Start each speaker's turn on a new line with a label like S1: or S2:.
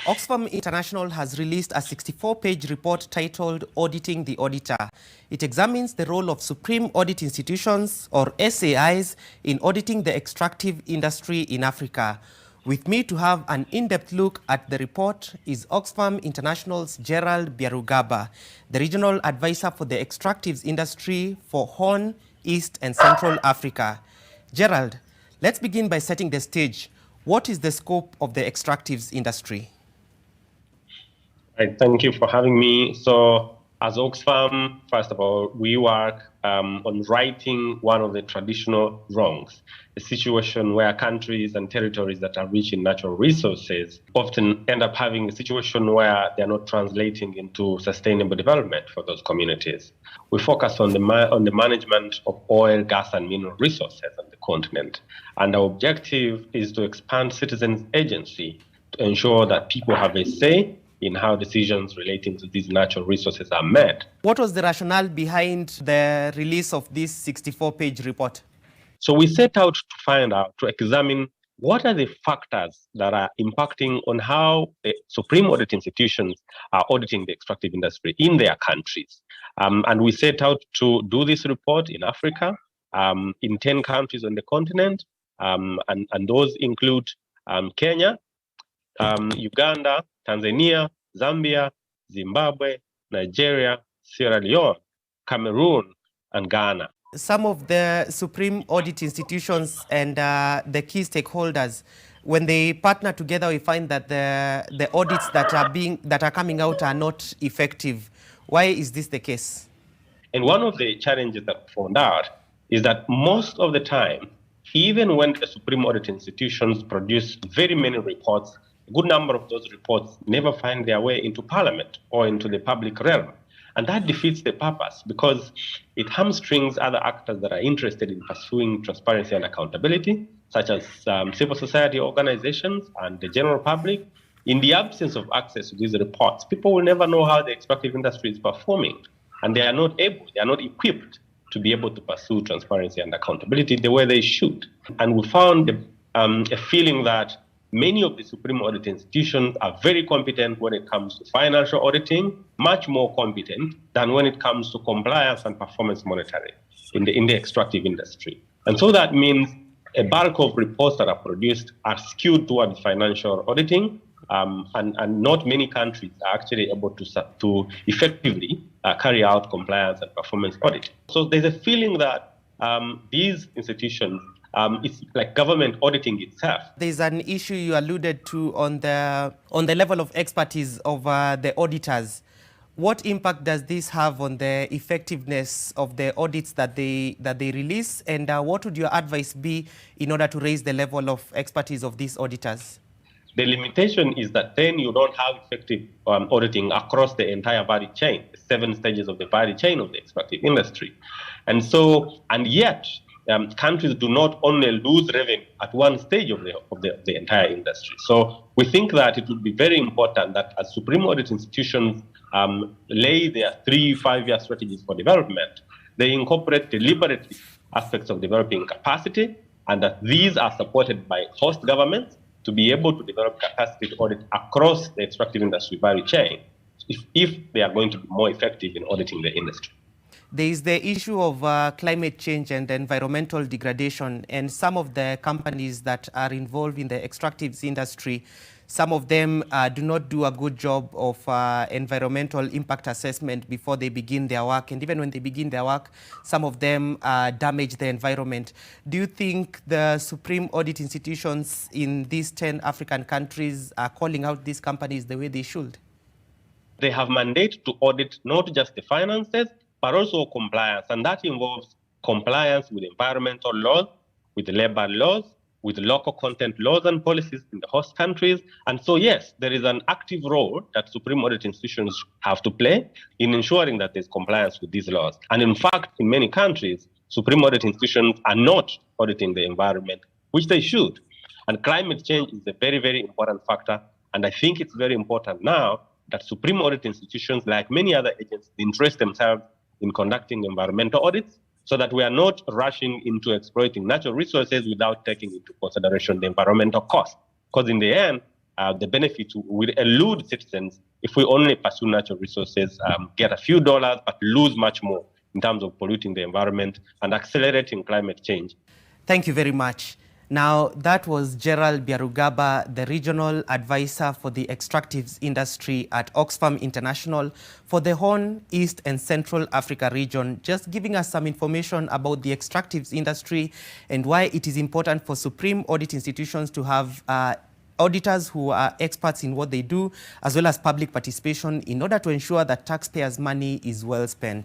S1: Oxfam International has released a 64-page report titled Auditing the Auditor. It examines the role of supreme audit institutions, or SAIs, in auditing the extractive industry in Africa. With me to have an in-depth look at the report is Oxfam International's Gerald Biarugaba, the Regional Advisor for the Extractives Industry for Horn, East and Central Africa. Gerald, let's begin by setting the stage. What is the scope of the extractives industry?
S2: Right, thank you for having me. So as Oxfam, first of all, we work on righting one of the traditional wrongs, a situation where countries and territories that are rich in natural resources often end up having a situation where they're not translating into sustainable development for those communities. We focus on the management of oil, gas, and mineral resources on the continent. And our objective is to expand citizens' agency to ensure that people have a say in how decisions relating to these natural resources are made.
S1: What was the rationale behind the release of this 64-page report?
S2: So we set out to examine what are the factors that are impacting on how the supreme audit institutions are auditing the extractive industry in their countries. And we set out to do this report in Africa, in 10 countries on the continent, and those include Kenya, Uganda, Tanzania, Zambia, Zimbabwe, Nigeria, Sierra Leone, Cameroon, and Ghana.
S1: Some of the supreme audit institutions and the key stakeholders, when they partner together, we find that the audits that are coming out are not effective. Why is this the case?
S2: And one of the challenges that we found out is that most of the time, even when the supreme audit institutions produce very many reports, a good number of those reports never find their way into Parliament or into the public realm. And that defeats the purpose because it hamstrings other actors that are interested in pursuing transparency and accountability, such as civil society organizations and the general public. In the absence of access to these reports, people will never know how the extractive industry is performing, and they are not equipped to be able to pursue transparency and accountability the way they should. And we found a feeling that many of the supreme audit institutions are very competent when it comes to financial auditing, much more competent than when it comes to compliance and performance monitoring in the extractive industry. And so that means a bulk of reports that are produced are skewed towards financial auditing, and not many countries are actually able to effectively carry out compliance and performance audit. So there's a feeling that these institutions it's like government auditing itself.
S1: There's an issue you alluded to on the level of expertise of the auditors. What impact does this have on the effectiveness of the audits that they release, and what would your advice be in order to raise the level of expertise of these auditors?
S2: The limitation is that then you don't have effective auditing across the entire value chain, the 7 stages of the value chain of the extractive industry. And yet, countries do not only lose revenue at one stage of the entire industry. So we think that it would be very important that as supreme audit institutions lay their 3-5-year strategies for development, they incorporate deliberately aspects of developing capacity, and that these are supported by host governments to be able to develop capacity to audit across the extractive industry value chain if they are going to be more effective in auditing the industry.
S1: There is the issue of climate change and environmental degradation, and some of the companies that are involved in the extractives industry, some of them do not do a good job of environmental impact assessment before they begin their work. And even when they begin their work, some of them damage the environment. Do you think the supreme audit institutions in these 10 African countries are calling out these companies the way they should?
S2: They have mandate to audit not just the finances, but also compliance. And that involves compliance with environmental laws, with labor laws, with local content laws and policies in the host countries. And so, yes, there is an active role that supreme audit institutions have to play in ensuring that there's compliance with these laws. And in fact, in many countries, supreme audit institutions are not auditing the environment, which they should. And climate change is a very, very important factor. And I think it's very important now that supreme audit institutions, like many other agencies, interest themselves in conducting environmental audits, so that we are not rushing into exploiting natural resources without taking into consideration the environmental cost. Because in the end, the benefits will elude citizens if we only pursue natural resources, get a few dollars, but lose much more in terms of polluting the environment and accelerating climate change.
S1: Thank you very much. Now, that was Gerald Biarugaba, the Regional Advisor for the Extractives Industry at Oxfam International for the Horn, East and Central Africa region, just giving us some information about the extractives industry and why it is important for supreme audit institutions to have auditors who are experts in what they do, as well as public participation in order to ensure that taxpayers' money is well spent.